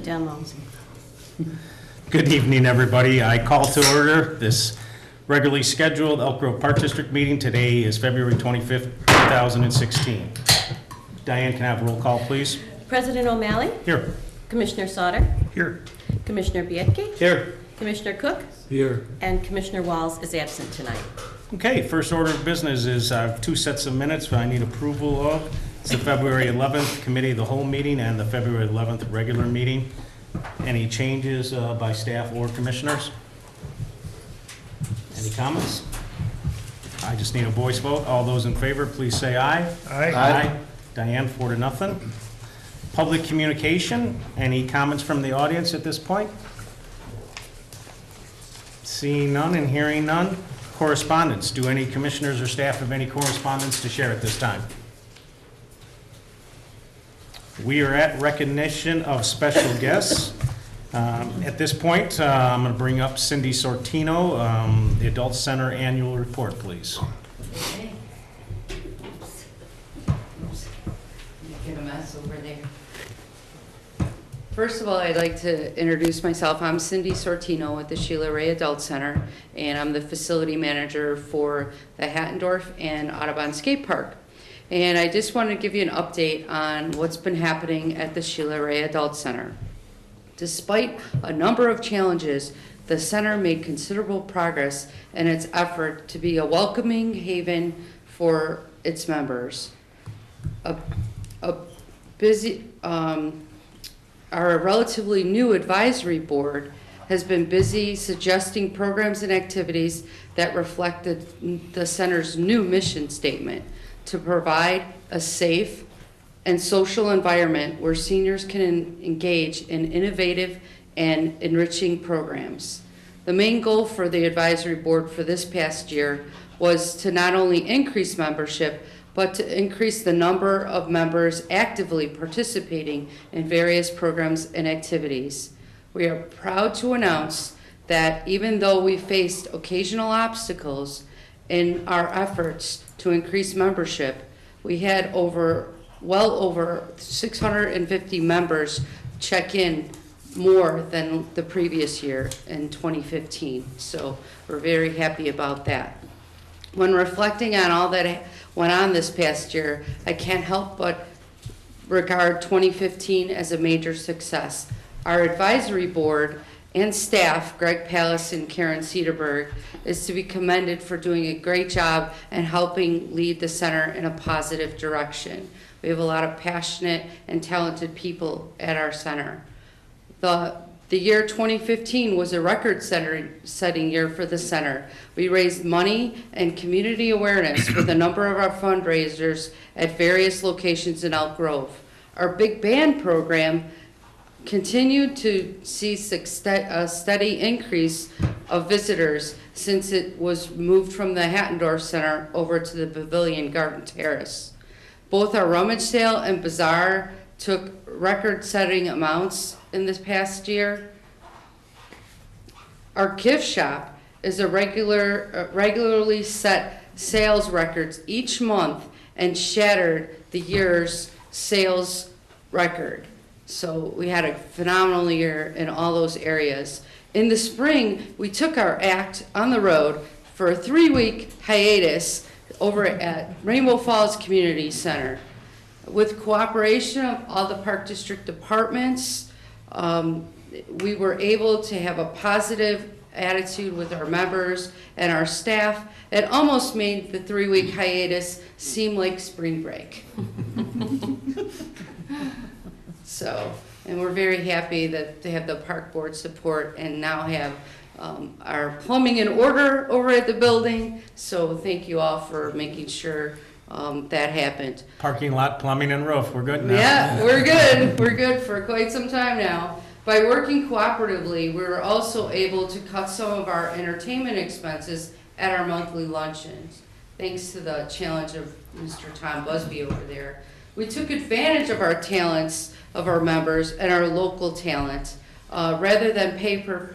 demo. Good evening, everybody. I call to order this regularly scheduled Elk Grove Park District meeting. Today is February 25th, 2016. Diane, can I have a roll call, please? President O'Malley, Here. Commissioner Sauter, Here. Commissioner Biedke, Here. Commissioner Cook, Here. and Commissioner Walls is absent tonight. Okay, first order of business is two sets of minutes I need approval of. It's the February 11th Committee of the Whole meeting and the February 11th regular meeting. Any changes by staff or commissioners? Any comments? I just need a voice vote. All those in favor, please say aye. Aye. Diane, 4-0. Public communication, any comments from the audience at this point? Seeing none and hearing none. Correspondence, do any commissioners or staff have any correspondence to share at this time? We are at recognition of special guests. At this point, I'm going to bring up Cindy Sortino, the Adult Center Annual Report, please. Okay. Oops. Get a mess over there. First of all, I'd like to introduce myself. I'm Cindy Sortino at the Sheila Ray Adult Center, and I'm the facility manager for the Hattendorf and Audubon Skate Park. And I just want to give you an update on what's been happening at the Sheila Ray Adult Center. Despite a number of challenges, the center made considerable progress in its effort to be a welcoming haven for its members. Our relatively new advisory board has been busy suggesting programs and activities that reflected the center's new mission statement to provide a safe and social environment where seniors can engage in innovative and enriching programs. The main goal for the advisory board for this past year was to not only increase membership, but to increase the number of members actively participating in various programs and activities. We are proud to announce that even though we faced occasional obstacles in our efforts to increase membership, we had well over 650 members check in more than the previous year in 2015. So we're very happy about that. When reflecting on all that went on this past year, I can't help but regard 2015 as a major success. Our advisory board and staff, Greg Pallas and Karen Cederberg, is to be commended for doing a great job and helping lead the center in a positive direction. We have a lot of passionate and talented people at our center. The year 2015 was a record-setting year for the center. We raised money and community awareness with a number of our fundraisers at various locations in Elk Grove. Our big band program continued to see a steady increase of visitors since it was moved from the Hattendorf Center over to the Pavilion Garden Terrace. Both our rummage sale and bazaar took record-setting amounts in this past year. Our gift shop is regularly set sales records each month and shattered the year's sales record. So we had a phenomenal year in all those areas. In the spring, we took our act on the road for a 3-week hiatus over at Rainbow Falls Community Center. With cooperation of all the Park District departments, we were able to have a positive attitude with our members and our staff. It almost made the 3-week hiatus seem like spring break. So, and we're very happy that they have the park board support and now have our plumbing in order over at the building. So thank you all for making sure that happened. Parking lot, plumbing, and roof. We're good now. Yeah, we're good. We're good for quite some time now. By working cooperatively, we were also able to cut some of our entertainment expenses at our monthly luncheons, thanks to the challenge of Mr. Tom Busby over there. We took advantage of our talents of our members and our local talent. Rather than pay for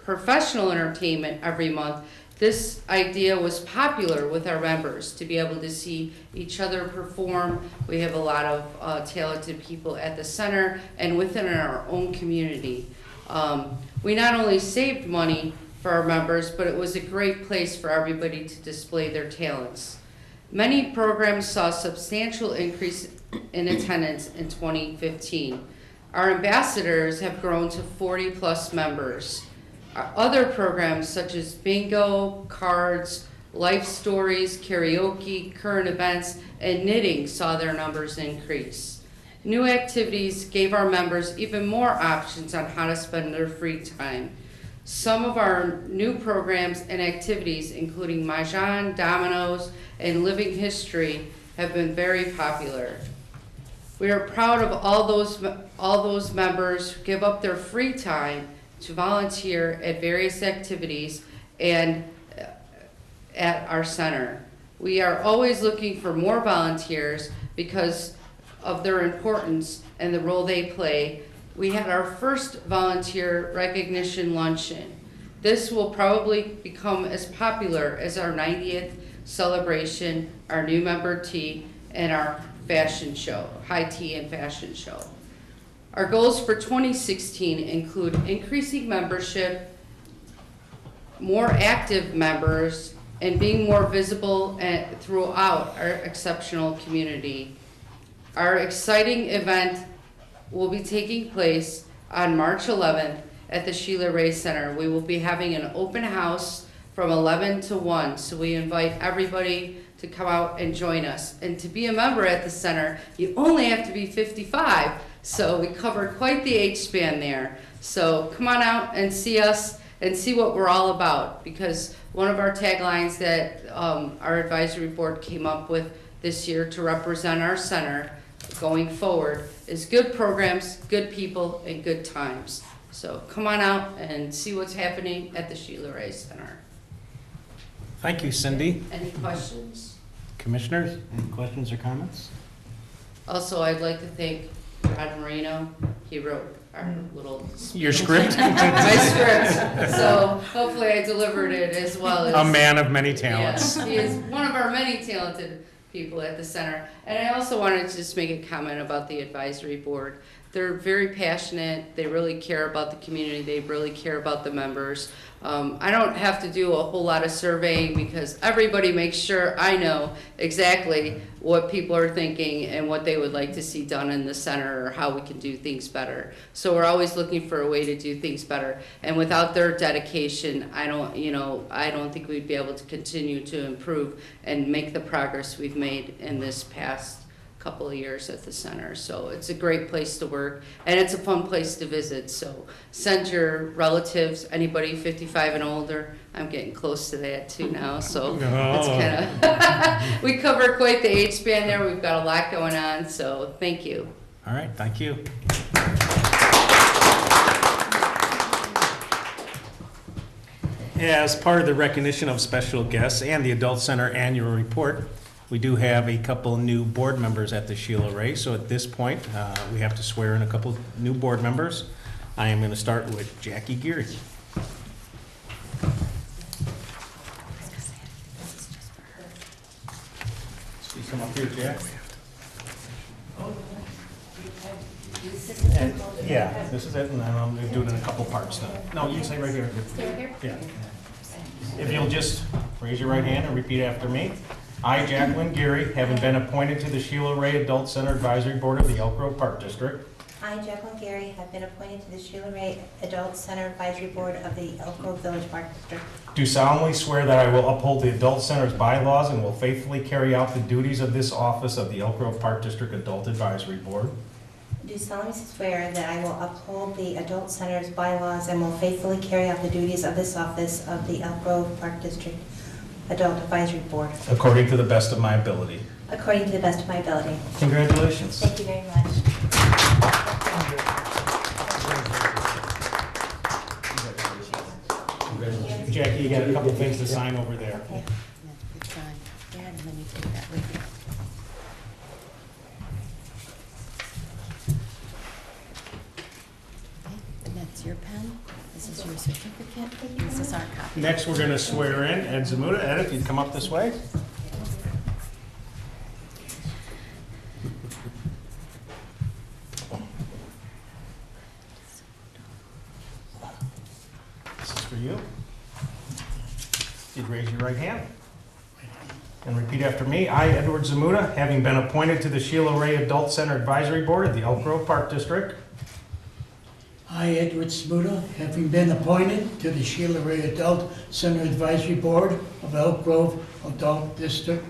professional entertainment every month, This idea was popular with our members, to be able to see each other perform. We have a lot of talented people at the center and within our own community. We not only saved money for our members, but it was a great place for everybody to display their talents. Many programs saw substantial increase in attendance in 2015. Our ambassadors have grown to 40+ members. Our other programs such as bingo, cards, life stories, karaoke, current events, and knitting saw their numbers increase. New activities gave our members even more options on how to spend their free time. Some of our new programs and activities, including Mahjong, Dominoes, and Living History, have been very popular. We are proud of all those members who give up their free time to volunteer at various activities and at our center. We are always looking for more volunteers because of their importance and the role they play. We had our first volunteer recognition luncheon. This will probably become as popular as our 90th celebration, our new member tea, and our fashion show, high tea and fashion show. Our goals for 2016 include increasing membership, more active members, and being more visible throughout our exceptional community. Our exciting event will be taking place on March 11th at the Sheila Ray Center. We will be having an open house from 11 to 1, so we invite everybody to come out and join us. And to be a member at the center, you only have to be 55, so we covered quite the age span there. So come on out and see us and see what we're all about, because one of our taglines that our advisory board came up with this year to represent our center going forward is good programs, good people, and good times. So come on out and see what's happening at the Sheila Ray Center. Thank you, Cindy. Any questions? Commissioners, any questions or comments? Also, I'd like to thank Rod Marino. He wrote our little Your script? my script. So hopefully I delivered it as well as A man of many talents. Yes, he is one of our many talented people at the center. And I also wanted to just make a comment about the advisory board. They're very passionate. They really care about the community. They really care about the members. I don't have to do a whole lot of surveying because everybody makes sure I know exactly what people are thinking and what they would like to see done in the center or how we can do things better. So we're always looking for a way to do things better. And without their dedication, I don't think we'd be able to continue to improve and make the progress we've made in this past couple of years at the center. So it's a great place to work and it's a fun place to visit. So send your relatives, anybody 55 and older. I'm getting close to that too now. So it's kind of, we cover quite the age span there. We've got a lot going on. So thank you. All right, thank you. As part of the recognition of special guests and the Adult Center annual report, we do have a couple new board members at the Sheila Ray. So at this point, we have to swear in a couple new board members. I am going to start with Jackie Geary. Please come up here, Jack. And, yeah, this is it, and then I'm going to do it in a couple parts then. No, you say right here. Stay right here. Yeah. If you'll just raise your right hand and repeat after me. I, Jacqueline Geary, having been appointed to the Sheila Ray Adult Center Advisory Board of the Elk Grove Park District, I, Jacqueline Gary, have been appointed to the Sheila Ray Adult Center Advisory Board of the Elk Grove Village Park District. do solemnly swear that I will uphold the Adult Center's bylaws and will faithfully carry out the duties of this office of the Elk Grove Park District Adult Advisory Board. Do solemnly swear that I will uphold the Adult Center's bylaws and will faithfully carry out the duties of this office of the Elk Grove Park District Adult Advisory Board, According to the best of my ability. according to the best of my ability. Congratulations. Thank you very much. Jackie, you got a couple things to sign over there. Okay. Good sign. Yeah, and then you take that with you. Okay, and that's your pen. This is your certificate, this is our copy. Next, we're going to swear in Ed Zamuda. Ed, if you'd come up this way. This is for you. You'd raise your right hand and repeat after me. I, Edward Zamuda, having been appointed to the Sheila Ray Adult Center Advisory Board of the Elk Grove Park District, I, Edward Smuda, having been appointed to the Sheila Ray Adult Center Advisory Board of Elk Grove Adult District,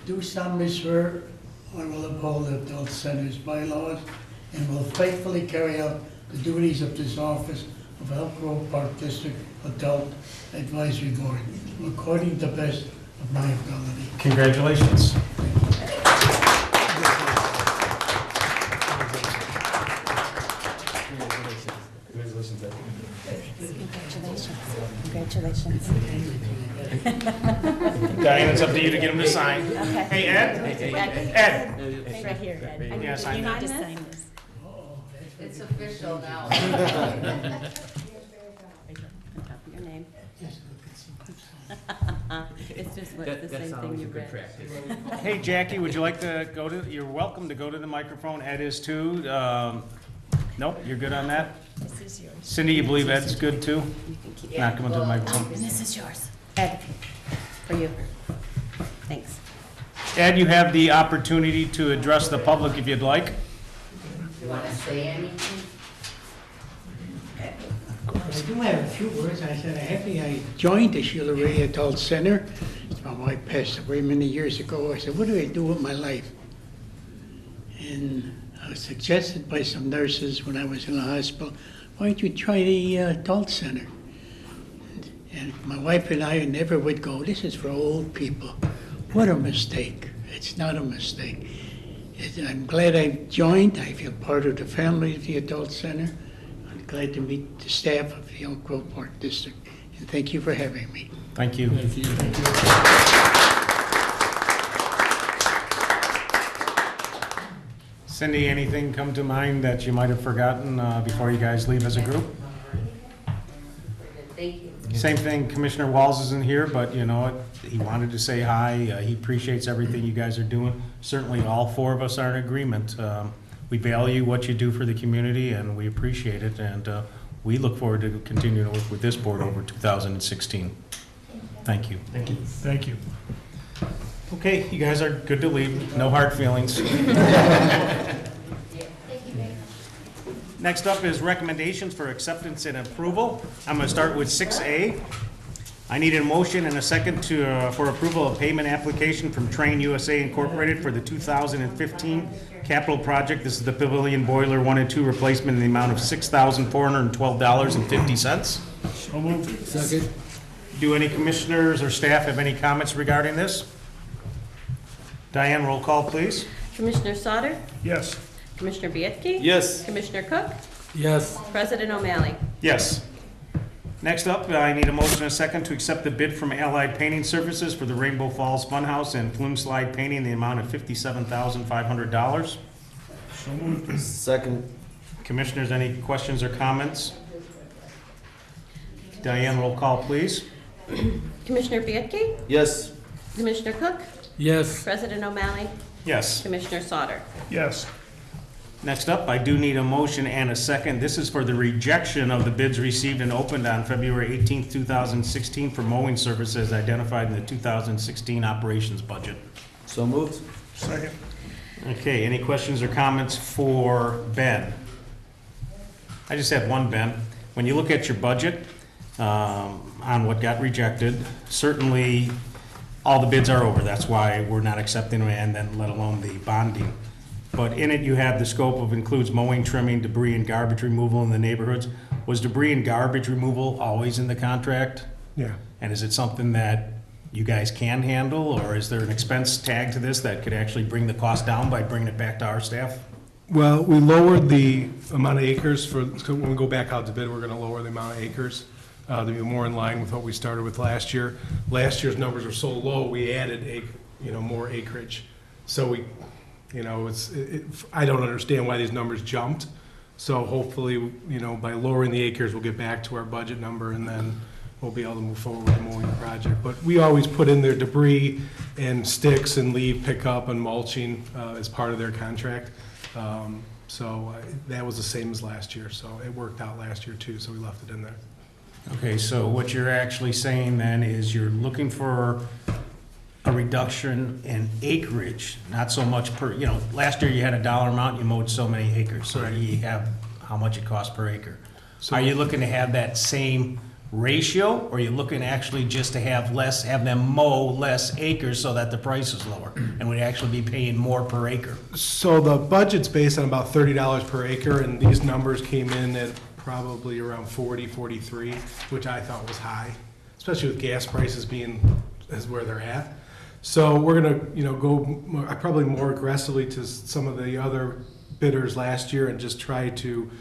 do solemnly swear I will uphold the Adult Center's bylaws and will faithfully carry out the duties of this office of Elk Grove Park District Adult Advisory Board according to the best of my ability. congratulations. Congratulations. Diane, it's up to you to get him to sign. Okay. Hey, Ed? Ed? Right here, Ed. Yeah, sign You that. need to sign this. It's official now. On top of your name. It's just what, the same thing you read. Hey, Jackie, would you like to go to, you're welcome to go to the microphone. Ed is too. Nope, you're good on that? This is yours. Cindy, you believe Ed's good too? You can keep Not coming to the microphone. And this is yours. Ed, for you. Thanks. Ed, you have the opportunity to address the public if you'd like. You want to say anything? I do have a few words. I said, I joined the Sheila Ray Adult Center. My wife passed away many years ago. I said, what do I do with my life? And I was suggested by some nurses when I was in the hospital, why don't you try the adult center? And my wife and I never would go. This is for old people. What a mistake. It's not a mistake. I'm glad I joined. I feel part of the family of the adult center. I'm glad to meet the staff of the Elk Grove Park District. And thank you for having me. Thank you. Cindy, anything come to mind that you might have forgotten before you guys leave as a group? Thank you. Same thing, Commissioner Walls isn't here, but you know what? He wanted to say hi. He appreciates everything you guys are doing. Certainly, all four of us are in agreement. We value what you do for the community, and we appreciate it. And we look forward to continuing to work with this board over 2016. Thank you. Thank you. Thank you. Okay, you guys are good to leave. No hard feelings. Next up is recommendations for acceptance and approval. I'm going to start with 6A. I need a motion and a second for approval of payment application from Train USA Incorporated for the 2015 capital project. This is the Pavilion Boiler 1 and 2 replacement in the amount of $6,412.50. So moved. Second. Do any commissioners or staff have any comments regarding this? Diane, roll call, please. Commissioner Sauter, Yes. Commissioner Bietke. Yes. Commissioner Cook, Yes. President O'Malley. Yes. Next up, I need a motion and a second to accept the bid from Allied Painting Services for the Rainbow Falls Funhouse and Flume Slide Painting in the amount of $57,500. So moved. Second. Commissioners, any questions or comments? Diane, roll call, please. Commissioner Bietke, Yes. Commissioner Cook, Yes. President O'Malley, Yes. Commissioner Sauter. Yes. Next up, I do need a motion and a second. This is for the rejection of the bids received and opened on February 18th, 2016 for mowing services identified in the 2016 operations budget. So moved. Second. Okay, any questions or comments for Ben? I just have one, Ben. When you look at your budget on what got rejected, certainly all the bids are over. That's why we're not accepting them, and then let alone the bonding. But in it, you have the scope of includes mowing, trimming, debris, and garbage removal in the neighborhoods. Was debris and garbage removal always in the contract? Yeah. And is it something that you guys can handle, or is there an expense tag to this that could actually bring the cost down by bringing it back to our staff? Well, we lowered the amount of acres so when we go back out to bid, we're gonna lower the amount of acres to be more in line with what we started with last year. Last year's numbers were so low, we added more acreage. So we, I don't understand why these numbers jumped. So hopefully, you know, by lowering the acres, we'll get back to our budget number, and then we'll be able to move forward with the mowing project. But we always put in their debris and sticks and leaf pickup and mulching as part of their contract. So that was the same as last year, so it worked out last year too, so we left it in there. Okay, so what you're actually saying then is you're looking for a reduction in acreage, not so much per, you know, last year you had a dollar amount, you mowed so many acres, so you have how much it costs per acre. So- Are you looking to have that same ratio, or are you looking actually just to have them mow less acres so that the price is lower, and we'd actually be paying more per acre? So the budget's based on about $30 per acre, and these numbers came in at probably around 40, 43, which I thought was high, especially with gas prices being as where they're at. So we're gonna, you know, probably more aggressively to some of the other bidders last year and just try to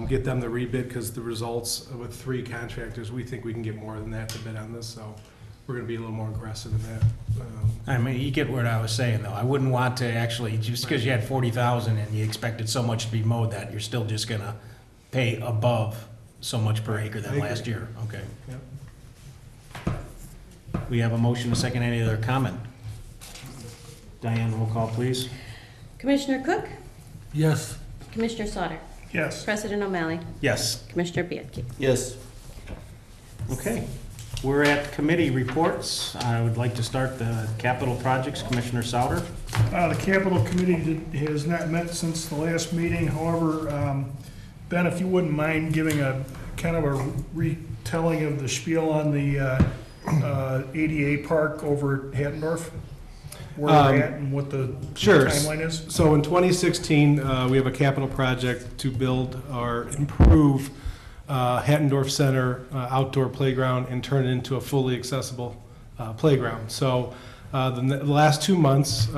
get them to rebid, because the results with 3 contractors, we think we can get more than that to bid on this, so we're gonna be a little more aggressive in that. I mean, you get what I was saying, though. I wouldn't want to actually, just because you had 40,000 and you expected so much to be mowed, that you're still just gonna pay above so much per acre I than agree. last year. Okay. Yep. We have a motion, a second. Any other comment? Diane, roll call, please. Commissioner Cook? Yes. Commissioner Sauter? Yes. President O'Malley? Yes. Commissioner Bianchi? Yes. Okay. We're at committee reports. I would like to start the capital projects. Commissioner Sauter. The Capital Committee has not met since the last meeting. However, Ben, if you wouldn't mind giving a kind of a retelling of the spiel on the ADA park over at Hattendorf, where we're at and what the Sure. timeline is. So in 2016, we have a capital project to build or improve Hattendorf Center outdoor playground and turn it into a fully accessible playground. So the last 2 months,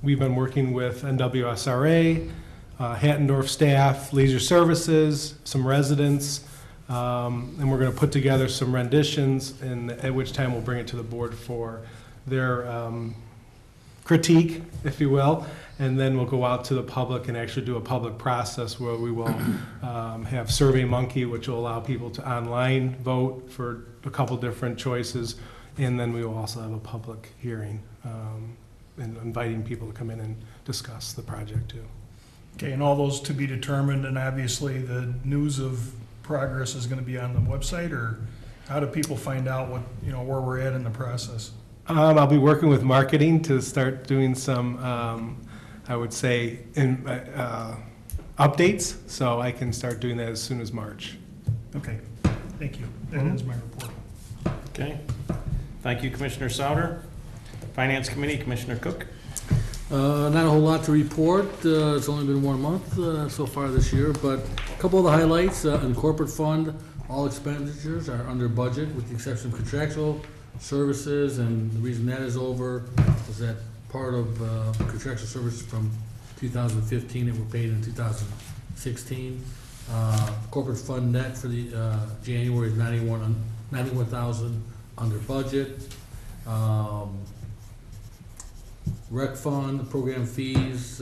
we've been working with NWSRA, Hattendorf staff, Leisure Services, some residents, and we're going to put together some renditions, and at which time we'll bring it to the board for their critique, if you will, and then we'll go out to the public and actually do a public process where we will have SurveyMonkey, which will allow people to online vote for a couple different choices, and then we will also have a public hearing and inviting people to come in and discuss the project too. Okay, and all those to be determined, and obviously the news of progress is going to be on the website, or how do people find out what, you know, where we're at in the process? I'll be working with marketing to start doing some, I would say, updates, so I can start doing that as soon as March. Okay, thank you. That ends my report. Okay. Thank you, Commissioner Sauter. Finance Committee, Commissioner Cook. Not a whole lot to report. It's only been 1 month so far this year, but a couple of the highlights. In corporate fund, all expenditures are under budget with the exception of contractual services, and the reason that is over is that part of contractual services from 2015 that were paid in 2016. Corporate fund net for the January is 91,000 under budget. Rec fund, program fees,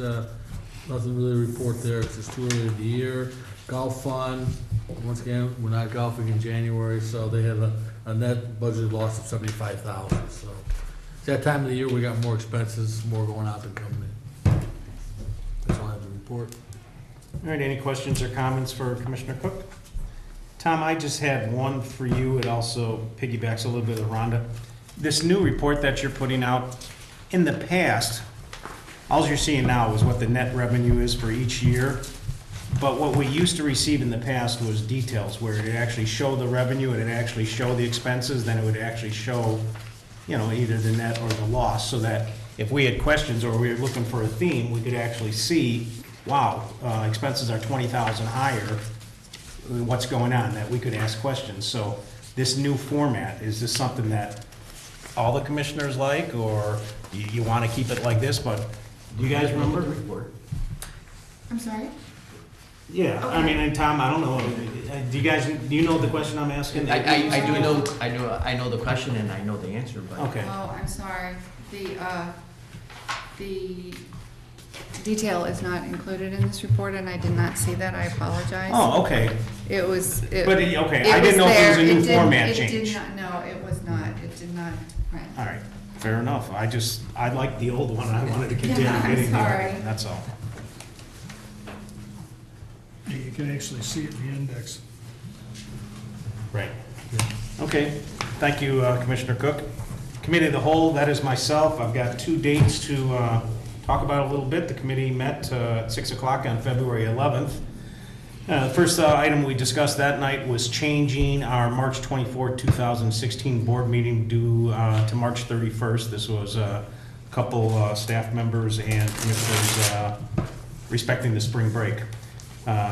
nothing really to report there, it's just too early in the year. Golf fund, once again, we're not golfing in January, so they have a net budget loss of 75,000, so. It's that time of the year, we got more expenses, more going out than coming in. That's all I have to report. All right, any questions or comments for Commissioner Cook? Tom, I just had one for you. It also piggybacks a little bit of Rhonda. This new report that you're putting out, in the past, all you're seeing now is what the net revenue is for each year. But what we used to receive in the past was details where it actually show the revenue, and it actually show the expenses, then it would actually show, you know, either the net or the loss, so that if we had questions or we were looking for a theme, we could actually see, wow, expenses are 20,000 higher, what's going on, that we could ask questions. So this new format, is this something that all the commissioners like, or you want to keep it like this? But do you guys remember? I'm sorry? Yeah, I mean, and Tom, I don't know, do you know the question I'm asking? I know the question and I know the answer, but. Okay. Oh, I'm sorry. The detail is not included in this report, and I did not see that. I apologize. Oh, okay. It was. But, okay, I didn't know if it was a new format change. It did not, no, it was not. It did not print. All right, fair enough. I liked the old one. I wanted to continue Yeah, I'm getting sorry. there. That's all. You can actually see it in the index. Right. Okay, thank you, Commissioner Cook. Committee of the Whole, that is myself. I've got 2 dates to talk about a little bit. The committee met at 6 o'clock on February 11th. The first item we discussed that night was changing our March 24, 2016 board meeting due to March 31st. This was a couple staff members and commissioners respecting the spring break.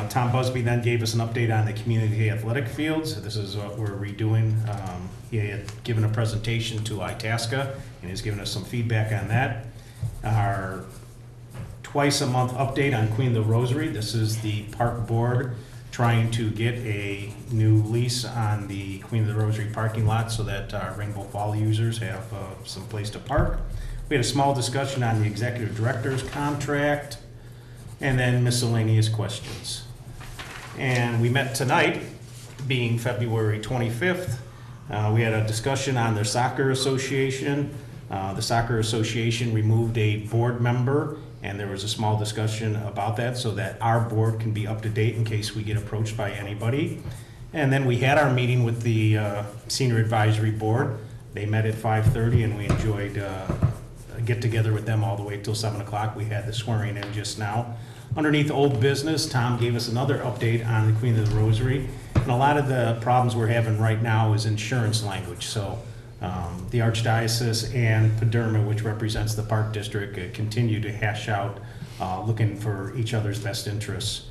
Tom Busby then gave us an update on the community athletic fields. This is what we're redoing. He had given a presentation to Itasca, and he's given us some feedback on that. Our twice-a-month update on Queen of the Rosary. This is the park board trying to get a new lease on the Queen of the Rosary parking lot so that our Rainbow Fall users have some place to park. We had a small discussion on the executive director's contract, and then miscellaneous questions. And we met tonight, being February 25th. We had a discussion on their soccer association. The soccer association removed a board member, and there was a small discussion about that so that our board can be up to date in case we get approached by anybody. And then we had our meeting with the senior advisory board. They met at 5:30, and we enjoyed a get together with them all the way till 7 o'clock. We had the swearing in just now. Underneath old business, Tom gave us another update on the Queen of the Rosary. And a lot of the problems we're having right now is insurance language. So the Archdiocese and Paderma, which represents the Park District, continue to hash out looking for each other's best interests.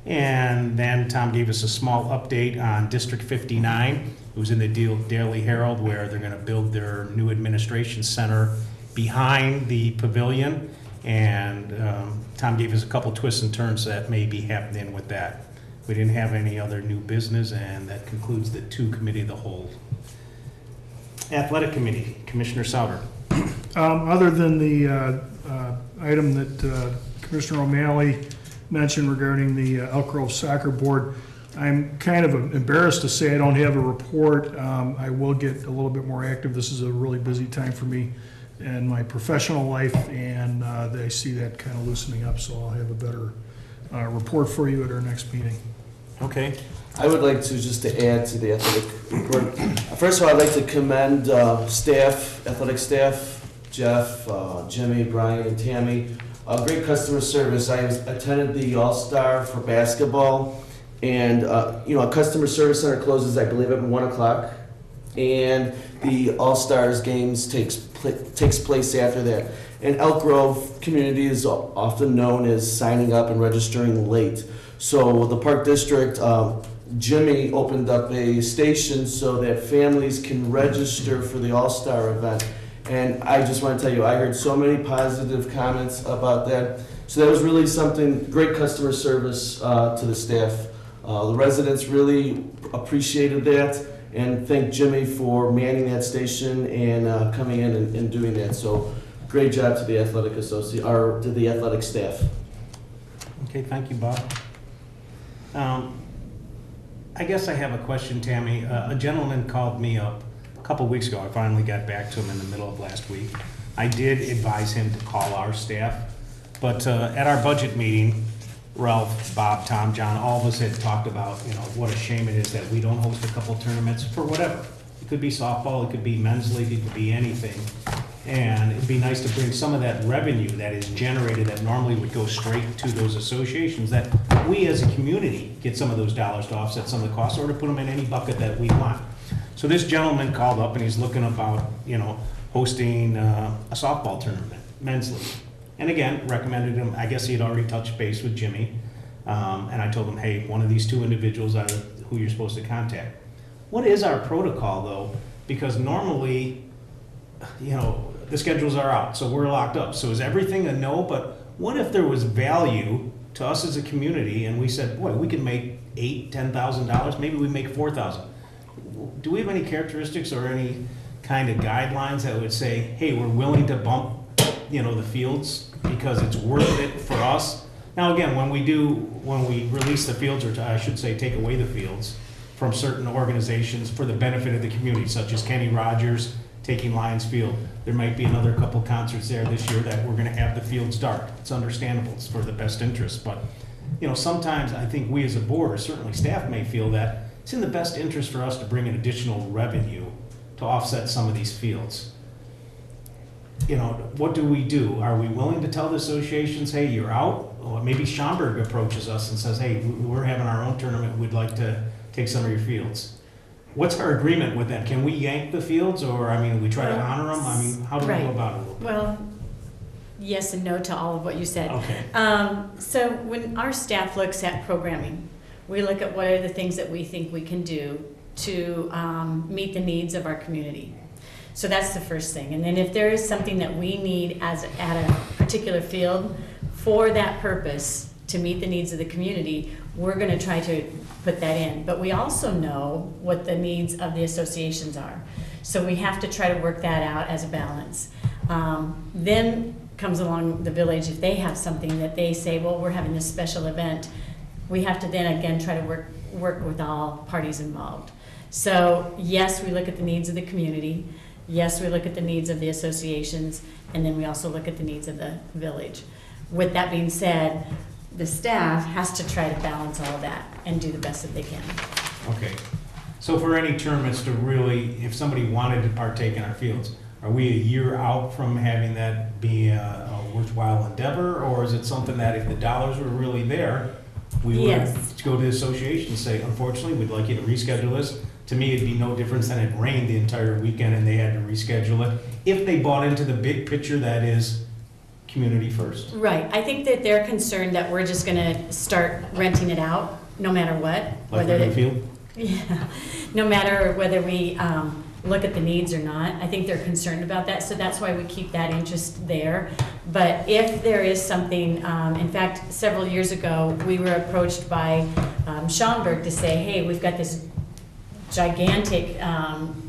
And then Tom gave us a small update on District 59. It was in the Daily Herald where they're going to build their new administration center behind the pavilion. And Tom gave us a couple twists and turns that may be happening with that. We didn't have any other new business, and that concludes the 2 committee of the whole. Athletic Committee, Commissioner Sauber. Other than the item that Commissioner O'Malley mentioned regarding the Elk Grove Soccer Board, I'm kind of embarrassed to say I don't have a report. I will get a little bit more active. This is a really busy time for me in my professional life, and I see that kind of loosening up, so I'll have a better report for you at our next meeting. Okay. I would like to just to add to the athletic report. First of all, I'd like to commend staff, athletic staff, Jeff, Jimmy, Brian, and Tammy. Great customer service. I attended the All-Star for basketball, and a customer service center closes, I believe, at 1 o'clock, and the All-Stars games takes place after that. And Elk Grove community is often known as signing up and registering late. So the Park District, Jimmy opened up a station so that families can register for the All-Star event. And I just want to tell you, I heard so many positive comments about that. So that was really something, great customer service to the staff. The residents really appreciated that, and thank Jimmy for manning that station and coming in and doing that. So great job to the athletic or to the athletic staff. Okay, thank you, Bob. I guess I have a question, Tammy. A gentleman called me up a couple weeks ago. I finally got back to him in the middle of last week. I did advise him to call our staff, but at our budget meeting, Ralph, Bob, Tom, John, all of us had talked about, what a shame it is that we don't host a couple tournaments for whatever. It could be softball, it could be men's league, it could be anything. And it'd be nice to bring some of that revenue that is generated that normally would go straight to those associations, that we as a community get some of those dollars to offset some of the costs or to put them in any bucket that we want. So this gentleman called up and he's looking about, hosting a softball tournament, men's league. And again, recommended him, I guess he had already touched base with Jimmy. And I told him, hey, one of these 2 individuals are who you're supposed to contact. What is our protocol though? Because normally, the schedules are out, so we're locked up. So is everything a no? But what if there was value to us as a community and we said, boy, we could make $8,000, $10,000, maybe we make $4,000. Do we have any characteristics or any kind of guidelines that would say, hey, we're willing to bump the fields, because it's worth it for us. Now, again, when we release the fields, or I should say, take away the fields from certain organizations for the benefit of the community, such as Kenny Rogers taking Lions Field, there might be another couple concerts there this year that we're gonna have the fields dark. It's understandable, it's for the best interest, but, sometimes I think we as a board, or certainly staff may feel that it's in the best interest for us to bring in additional revenue to offset some of these fields. What do we do? Are we willing to tell the associations, hey, you're out? Or maybe Schaumburg approaches us and says, hey, we're having our own tournament, we'd like to take some of your fields. What's our agreement with them? Can we yank the fields, or, we try to honor them? How do we go about it? Well, yes and no to all of what you said. Okay. So when our staff looks at programming, we look at what are the things that we think we can do to meet the needs of our community. So that's the first thing. And then if there is something that we need at a particular field for that purpose to meet the needs of the community, we're going to try to put that in. But we also know what the needs of the associations are. So we have to try to work that out as a balance. Then comes along the village, if they have something that they say, well, we're having this special event, we have to then again try to work with all parties involved. So yes, we look at the needs of the community. Yes, we look at the needs of the associations, and then we also look at the needs of the village. With that being said, the staff has to try to balance all of that and do the best that they can. Okay. So for any tournaments to really, if somebody wanted to partake in our fields, are we a year out from having that be a worthwhile endeavor? Or is it something that if the dollars were really there, we would go to the association and say, unfortunately, we'd like you to reschedule this? To me, it'd be no difference than it rained the entire weekend and they had to reschedule it, if they bought into the big picture that is community first. Right. I think that they're concerned that we're just going to start renting it out, no matter what. Like the field? Yeah. No matter whether we look at the needs or not. I think they're concerned about that, so that's why we keep that interest there. But if there is something, in fact, several years ago, we were approached by Schaumburg to say, hey, we've got this gigantic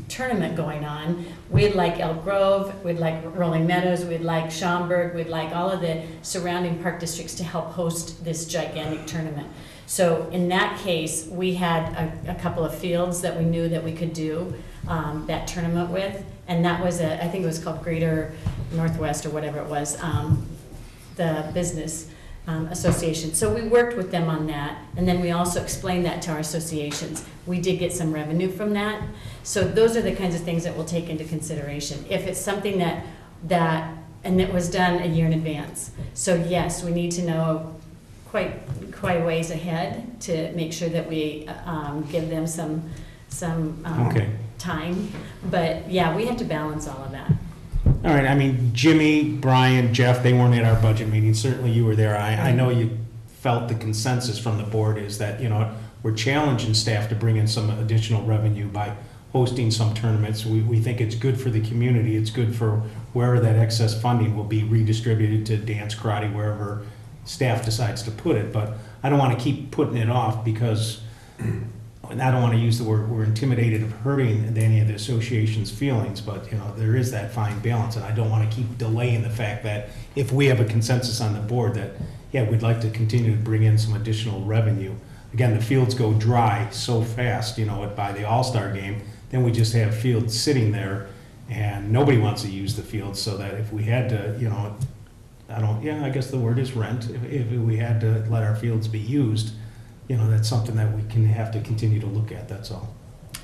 tournament going on. We'd like Elk Grove, we'd like Rolling Meadows, we'd like Schaumburg, we'd like all of the surrounding park districts to help host this gigantic tournament. So in that case, we had a couple of fields that we knew that we could do that tournament with, and that was I think it was called Greater Northwest or whatever it was, the business association. So we worked with them on that, and then we also explained that to our associations. We did get some revenue from that. So those are the kinds of things that we'll take into consideration. If it's something and it was done a year in advance. So yes, we need to know quite a ways ahead to make sure that we give them some time. But yeah, we have to balance all of that. All right, I mean, Jimmy, Brian, Jeff, they weren't at our budget meeting. Certainly you were there. I know you felt the consensus from the board is that, we're challenging staff to bring in some additional revenue by hosting some tournaments. We think it's good for the community. It's good for wherever that excess funding will be redistributed to dance, karate, wherever staff decides to put it. But I don't want to keep putting it off because, and I don't want to use the word, we're intimidated of hurting any of the association's feelings, but there is that fine balance, and I don't want to keep delaying the fact that if we have a consensus on the board that, yeah, we'd like to continue to bring in some additional revenue. Again, the fields go dry so fast, by the All-Star game, then we just have fields sitting there, and nobody wants to use the fields, so that if we had to, I guess the word is rent, if we had to let our fields be used, that's something that we can have to continue to look at, that's all.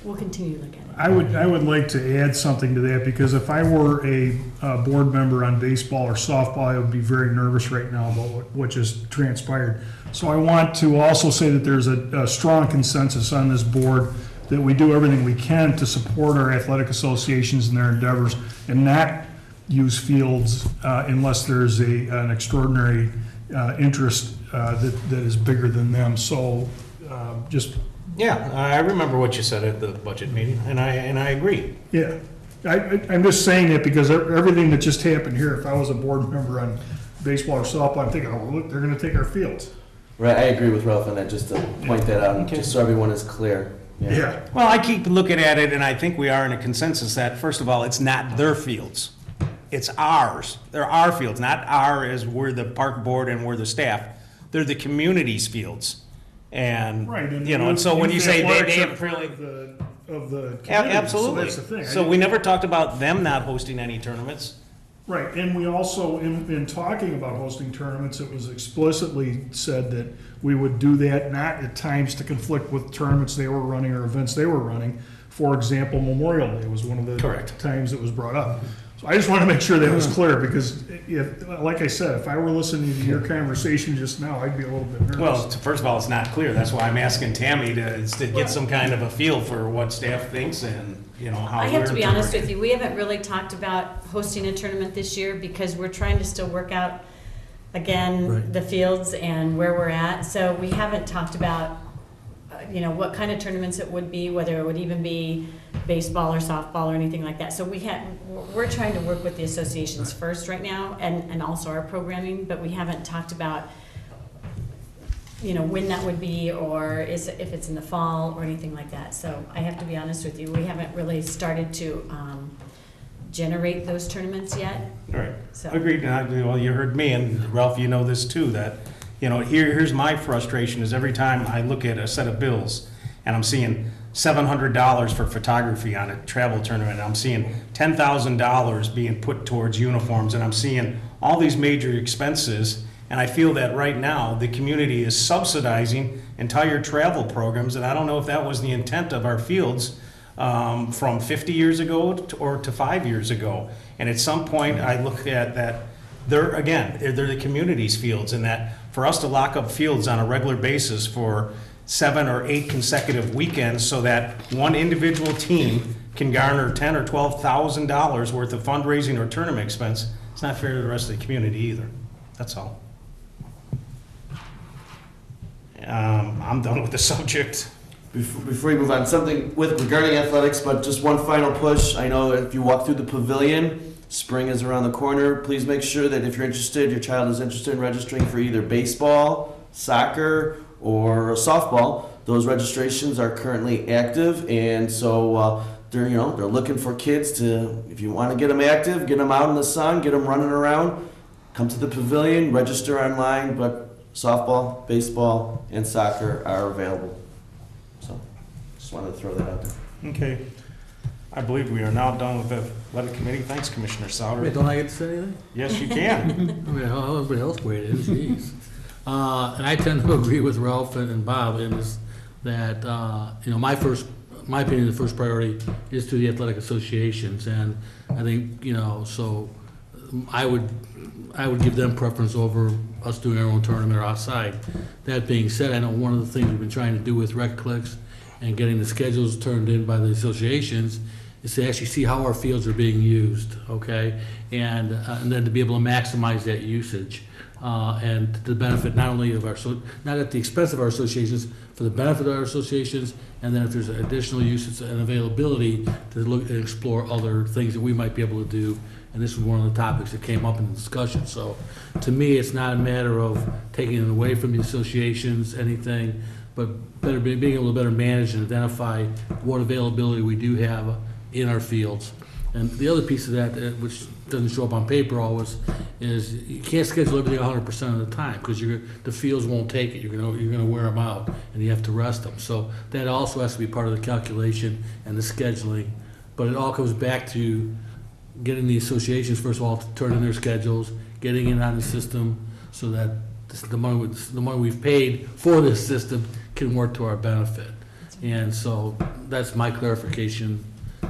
We'll continue to look at it. I would like to add something to that, because if I were a board member on baseball or softball, I would be very nervous right now about what just transpired. So I want to also say that there's a strong consensus on this board that we do everything we can to support our athletic associations in their endeavors and not use fields unless there's an extraordinary interest that is bigger than them. So Yeah, I remember what you said at the budget meeting, and I agree. Yeah, I'm just saying that because everything that just happened here, if I was a board member on baseball or softball, I'm thinking, oh, look, they're going to take our fields. Right, I agree with Ralph on that, just to point that out, just so everyone is clear. Yeah. Well, I keep looking at it, and I think we are in a consensus that, first of all, it's not their fields. it's ours. They're our fields, not our as we're the park board and we're the staff. They're the community's fields. And, Right. you know, and so when you say they haven't really. Of the community, Absolutely. so that's the thing. So we never talked about them not hosting any tournaments. Right, and we also, in talking about hosting tournaments, it was explicitly said that we would do that not at times to conflict with tournaments they were running or events they were running. For example, Memorial Day was one of the Correct. times it was brought up. So I just want to make sure that was clear, because if, like I said, if I were listening to your conversation just now, I'd be a little bit nervous. Well, first of all, it's not clear. That's why I'm asking Tammy to get some kind of a feel for what staff thinks and, you know, how I we're have to be honest with interpreting. you, we haven't really talked about hosting a tournament this year because we're trying to still work out, again, Right. the fields and where we're at. So we haven't talked about, you know, what kind of tournaments it would be, whether it would even be baseball or softball or anything like that. So we're trying to work with the associations first right now and also our programming, but we haven't talked about, you know, when that would be or if it's in the fall or anything like that. So I have to be honest with you, we haven't really started to generate those tournaments yet. All right, So- agreed. Well, you heard me, and Ralph, you know this too, that, you know, here's my frustration is every time I look at a set of bills and I'm seeing $700 for photography on a travel tournament, and I'm seeing $10,000 being put towards uniforms, and I'm seeing all these major expenses, and I feel that right now the community is subsidizing entire travel programs, and I don't know if that was the intent of our fields from 50 years ago or to 5 years ago. And at some point, I look at that, they're the community's fields, and that for us to lock up fields on a regular basis for 7 or 8 consecutive weekends so that one individual team can garner $10,000 or $12,000 worth of fundraising or tournament expense, it's not fair to the rest of the community either. That's all. I'm done with the subject. Before we move on, something regarding athletics, but just one final push. I know if you walk through the pavilion, spring is around the corner. Please make sure that if you're interested, your child is interested in registering for either baseball, soccer, or softball. Those registrations are currently active, and so they're looking for kids to. If you want to get them active, get them out in the sun, get them running around. Come to the pavilion, register online, but softball, baseball, and soccer are available. So, just wanted to throw that out there. Okay. I believe we are now done with the athletic committee. Thanks, Commissioner Sauter. Wait, don't I get to say anything? Yes, you can. I mean, how everybody else weighed in, jeez. And I tend to agree with Ralph and Bob in this, that, you know, my opinion, the first priority is to the athletic associations. And I think, you know, so I would give them preference over us doing our own tournament or outside. That being said, I know one of the things we've been trying to do with Rec Clicks and getting the schedules turned in by the associations is to actually see how our fields are being used, okay? And then to be able to maximize that usage. And to the benefit not only of not at the expense of our associations, for the benefit of our associations, and then if there's additional uses and availability to look and explore other things that we might be able to do. And this was one of the topics that came up in the discussion. So to me, it's not a matter of taking it away from the associations, anything, but being able to better manage and identify what availability we do have in our fields. And the other piece of that, which doesn't show up on paper always, is you can't schedule everything 100% of the time because the fields won't take it. You're gonna wear them out, and you have to rest them. So that also has to be part of the calculation and the scheduling. But it all comes back to getting the associations, first of all, to turn in their schedules, getting it on the system so that the money we've paid for this system can work to our benefit. And so that's my clarification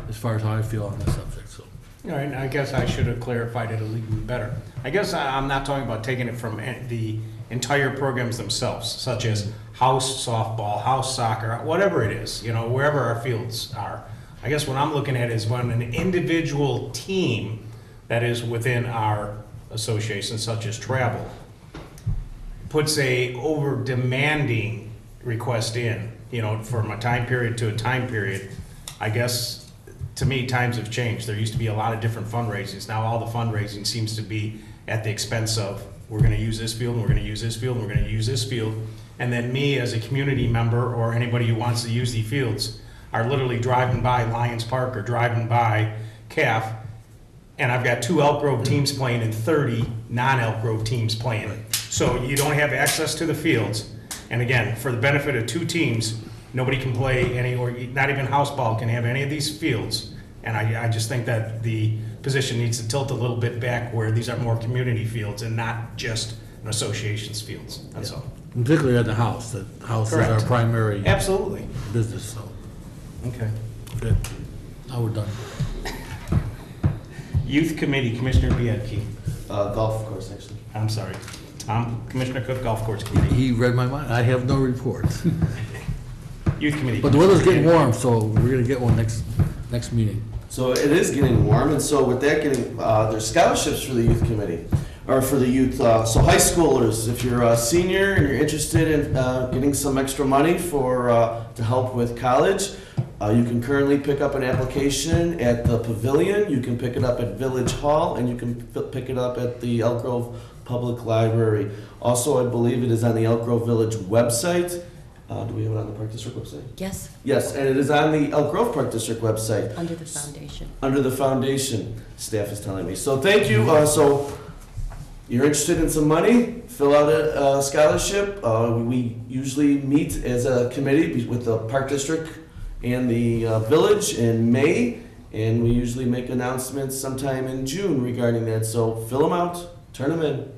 as far as how I feel on this subject. So. All right, I guess I should have clarified it a little bit better. I guess I'm not talking about taking it from the entire programs themselves, such as house softball, house soccer, whatever it is, you know, wherever our fields are. I guess what I'm looking at is when an individual team that is within our association, such as travel, puts a over demanding request in, you know, from a time period to a time period, I guess to me, times have changed. There used to be a lot of different fundraisings. Now all the fundraising seems to be at the expense of, we're gonna use this field, and we're gonna use this field, and we're gonna use this field. And then me as a community member or anybody who wants to use the fields are literally driving by Lions Park or driving by CAF and I've got 2 Elk Grove teams playing and 30 non-Elk Grove teams playing. So you don't have access to the fields. And again, for the benefit of 2 teams, nobody can play any, or not even house ball can have any of these fields. And I just think that the position needs to tilt a little bit back where these are more community fields and not just an association's fields, that's all. Particularly at the house, the house is our Correct. primary Absolutely. business, so, Okay. good. Now we're done. Youth Committee, Commissioner Biedke. Golf course, actually. I'm sorry. Tom, Commissioner Cook, Golf Course Committee. He read my mind. I have no report. Youth Committee. But the weather's getting Commissioner warm, so we're gonna get one next meeting. So it is getting warm, and so with that getting, there's scholarships for the youth committee, or for the youth, so high schoolers, if you're a senior and you're interested in getting some extra money for, to help with college, you can currently pick up an application at the Pavilion, you can pick it up at Village Hall, and you can pick it up at the Elk Grove Public Library. Also, I believe it is on the Elk Grove Village website. Do we have it on the Park District website? Yes, Yes, and it is on the Elk Grove Park District website. under the foundation. Under the foundation, staff is telling me. So thank you. So you're interested in some money, fill out a scholarship. We usually meet as a committee with the Park District and the village in May, and we usually make announcements sometime in June regarding that. So fill them out, turn them in.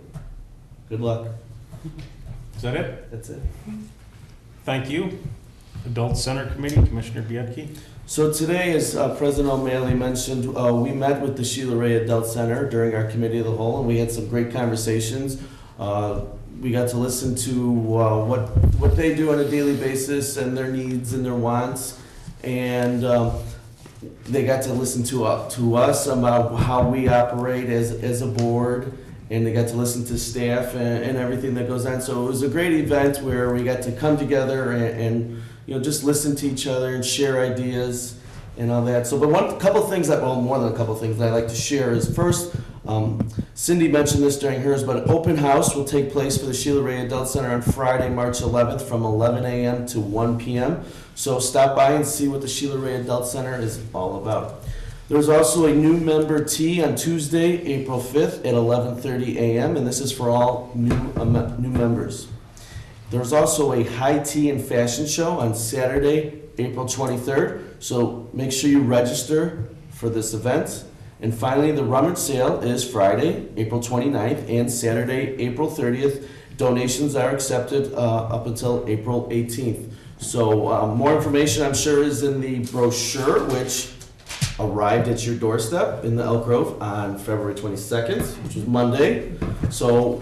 Good luck. Is that it? That's it. Thank you. Adult Center Committee, Commissioner Biedke. So today, as President O'Malley mentioned, we met with the Sheila Ray Adult Center during our committee of the whole, and we had some great conversations. We got to listen to what they do on a daily basis and their needs and their wants, and they got to listen to us about how we operate as a board, and they got to listen to staff and everything that goes on. So it was a great event where we got to come together and you know, just listen to each other and share ideas and all that. So, but couple things that, well, more than a couple things that I'd like to share is first, Cindy mentioned this during hers, but an open house will take place for the Sheila Ray Adult Center on Friday, March 11th from 11 a.m. to 1 p.m. So stop by and see what the Sheila Ray Adult Center is all about. There's also a new member tea on Tuesday, April 5th at 11:30 a.m. and this is for all new members. There's also a high tea and fashion show on Saturday, April 23rd, so make sure you register for this event. And finally, the rummage sale is Friday, April 29th, and Saturday, April 30th. Donations are accepted up until April 18th. So more information, I'm sure, is in the brochure, which arrived at your doorstep in the Elk Grove on February 22nd, which was Monday. So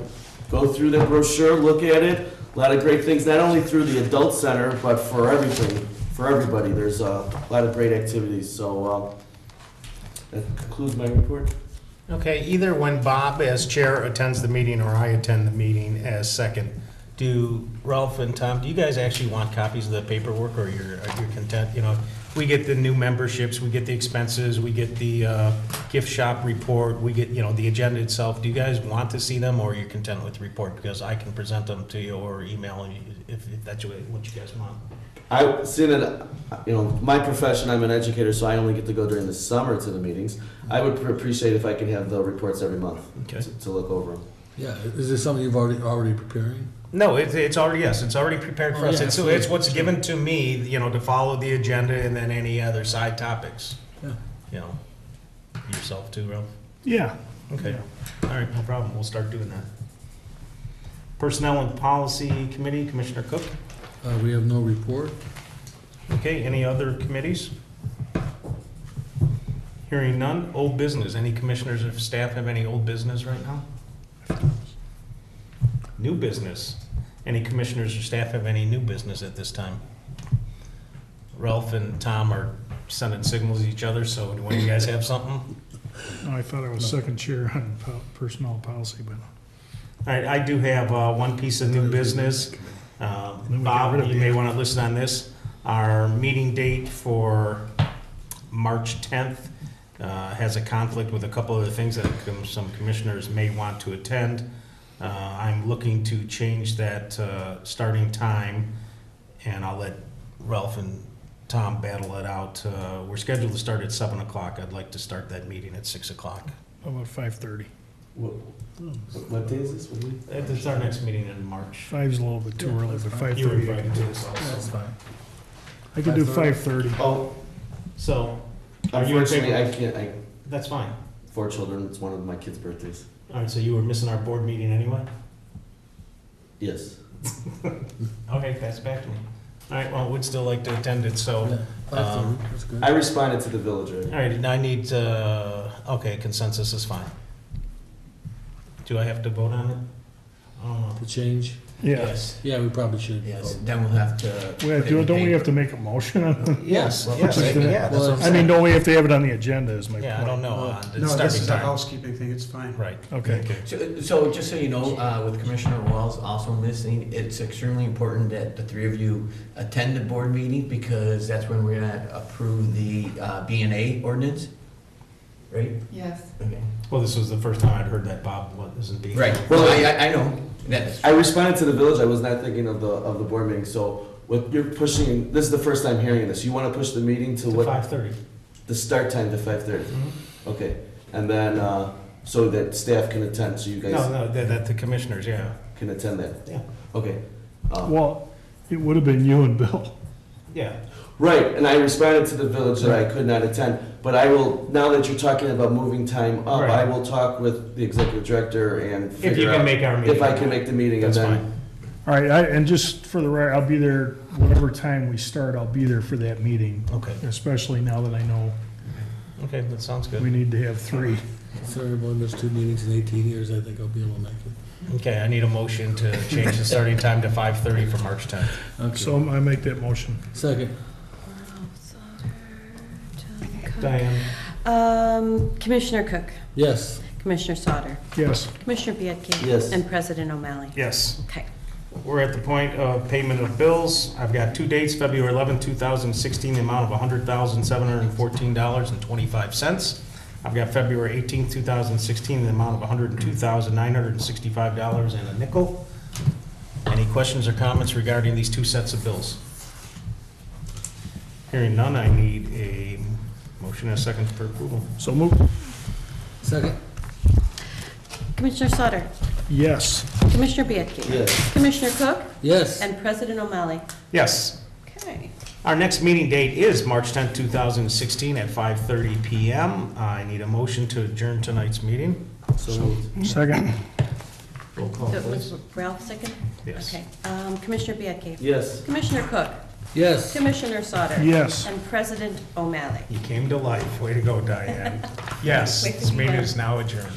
go through that brochure, look at it. A lot of great things, not only through the Adult Center, but for everything, for everybody. There's a lot of great activities. So that concludes my report. Okay, either when Bob as chair attends the meeting or I attend the meeting as second, do Ralph and Tom, do you guys actually want copies of the paperwork, or you're content? You know, we get the new memberships, we get the expenses, we get the gift shop report, we get, you know, the agenda itself. Do you guys want to see them, or are you content with the report? Because I can present them to you or email you if that's what you guys want. I see that, you know, my profession, I'm an educator, so I only get to go during the summer to the meetings. I would appreciate if I could have the reports every month to look over them. Yeah, is this something you've already preparing? No, it's already, yes, it's already prepared for Oh, us. yeah, It's what's given to me, you know, to follow the agenda and then any other side topics. Yeah. You know, yourself too, Ralph? Yeah. Okay, all right, no problem, we'll start doing that. Personnel and Policy Committee, Commissioner Cook. We have no report. Okay, any other committees? Hearing none. Old business, any commissioners or staff have any old business right now? New business, any commissioners or staff have any new business at this time? Ralph and Tom are sending signals to each other, so do one of you guys have something? No, I thought I was second chair on personnel policy, but. All right, I do have one piece of new business. Bob, you may want to listen on this. Our meeting date for March 10th has a conflict with a couple other things that some commissioners may want to attend. I'm looking to change that starting time, and I'll let Ralph and Tom battle it out. We're scheduled to start at 7 o'clock. I'd like to start that meeting at 6 o'clock. How about 5:30? What day is this? What do we- It's our next meeting in March. 5's a little bit too early, but 5:30. You were I can invited do. to this also. That's fine. I can do 5:30. Oh, So, are you in unfortunately, favor? I can't, That's fine. 4 children, it's one of my kids' birthdays. All right, so you were missing our board meeting anyway? Yes. Okay, pass it back to me. All right, well, we'd still like to attend it, so, Yeah, 5:30, that's good. I responded to the villager. all right, I need, okay, consensus is fine. Do I have to vote on it? I don't know. To change? Yeah. Yes. Yeah, we probably should. Yes, then we'll have to. Don't we have to make a motion on it? Yes, Well, yes, just gonna- yeah, that's what I'm I saying. mean, don't we have to have it on the agenda is my point. Yeah, I don't know, the No, this starting is a time. housekeeping thing, it's fine. Right. Okay. So just so you know, with Commissioner Walls also listening, it's extremely important that the three of you attend the board meeting because that's when we're gonna approve the B&A ordinance, right? Yes. Okay. Well, this was the first time I'd heard that Bob wasn't being. Right, well, I know, that's, I responded to the village, I was not thinking of the board meeting, so what you're pushing, this is the first time hearing this, you wanna push the meeting to To what? 5:30. The start time to 5:30, Mhm. okay, and then, so that staff can attend, so you guys No, that the commissioners, yeah. can attend that? Yeah. Okay. Well, it would have been you and Bill. Yeah. Right, and I responded to the village that I could not attend, but I will, now that you're talking about moving time up, Right. I will talk with the executive director and If you figure can out make our meeting. if I can make the meeting, and That's then, fine. All right, and just for the record, I'll be there, whatever time we start, I'll be there for that meeting, Okay, especially now that I know okay, that sounds we good. need to have 3. Sorry, I've only missed 2 meetings in 18 years. I think I'll be able to make it. Okay, I need a motion to change the starting time to 5:30 for March 10th. Okay. So I make that motion. Second. Diane? Commissioner Cook, Yes. Commissioner Sauter, Yes. Commissioner Bianchi. Yes. And President O'Malley. Yes. Okay. We're at the point of payment of bills. I've got 2 dates, February 11, 2016, the amount of $100,714.25. I've got February 18, 2016, the amount of $102,965 and a nickel. Any questions or comments regarding these 2 sets of bills? Hearing none, I need a motion and a second for approval. So move. Second. Commissioner Sauter, Yes. Commissioner Bianchi. yes. Commissioner Cook, Yes. and President O'Malley. Yes. Okay. Our next meeting date is March 10, 2016 at 5:30 PM. I need a motion to adjourn tonight's meeting. So moved. Second. Roll call, So it was please. Ralph second? Yes. Okay. Commissioner Bianchi. Yes. Commissioner Cook, Yes. Commissioner Sauter. Yes. And President O'Malley. You came to life. Way to go, Diane. Yes, this meeting is now adjourned.